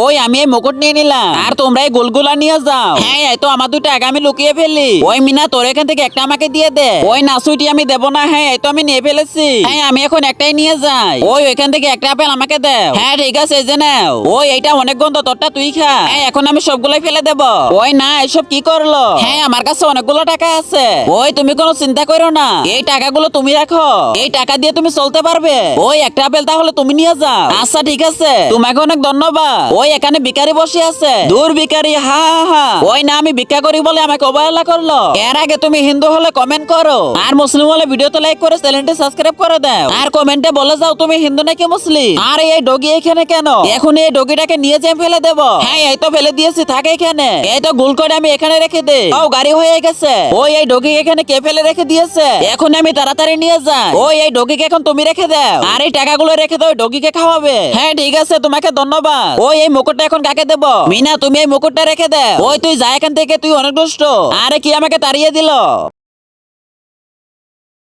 ওই আমি এই মুকুট নিয়ে নিলাম আর তোমরা এই গোলগুলা নিয়ে যাও। হ্যাঁ এই তো আমার 2 টাকা আমি লুকিয়ে ফেলি। ওই মিনা তোর এখান থেকে একটা আমাকে দিয়ে দে। ওই নাসুইটি আমি দেবো না। হ্যাঁ এই তো আমি নিয়ে ফেলেছি। হ্যাঁ আমি এখন একটাই নিয়ে যাই। ওই ওইখান থেকে একটা আপেল আমাকে দাও। হ্যাঁ ঠিক আছে এই যে নাও। ওই এইটা অনেক গন্ধ, তোরটা তুই খা। হ্যাঁ এখন আমি সবগুলাই ফেলে দেব। ওই না এসব কি করলো? হ্যাঁ আমার কাছে অনেকগুলো টাকা আছে। ওই তুমি কোনো চিন্তা করো না, এই টাকাগুলো তুমি রাখো, এই টাকা দিয়ে তুমি চলতে পারবে। ওই একটা আপেল তাহলে তুমি নিয়ে যাও। আচ্ছা ঠিক আছে, তোমাকে অনেক ধন্যবাদ। ওই এখানে ভিখারি বসে আছে। দূর ভিখারি, হা হা হা। ওই না আমি ভিক্ষা করি বলে আমাকে অবহেলা করলো। এর আগে তুমি হিন্দু হলে কমেন্ট করো, আর মুসলিম হলে ভিডিওতে লাইক করে চ্যানেলটি সাবস্ক্রাইব করে দাও, আর কমেন্টে বলে যাও তুমি হিন্দু নাকি মুসলিম। আর এই ডগি এখানে কেন? এখন এই ডগিটাকে নিয়ে যেয়ে ফেলে দেব। হ্যাঁ এই তো ফেলে দিয়েছি, থাকে এখানে। এই তো গোল করে আমি এখানে রেখে দে। ও গাড়ি হয়ে গেছে। ওই এই ডগি এখানে কে ফেলে রেখে দিয়েছে? এখন আমি তাড়াতাড়ি নিয়ে যাই। ওই এই ডগিকে এখন তুমি রেখে দাও, আর এই টাকাগুলো রেখে দাও, ডগিকে খাওয়াবে। হ্যাঁ ঠিক আছে, তোমাকে ধন্যবাদ। ওই এই মুকুটটা এখন কাকে দেব? মিনা তুমি এই মুকুটটা রেখে দাও। ওই তুই যা এখান থেকে, তুই অনেক দুষ্ট। আরে কি আমাকে তাড়িয়ে দিল?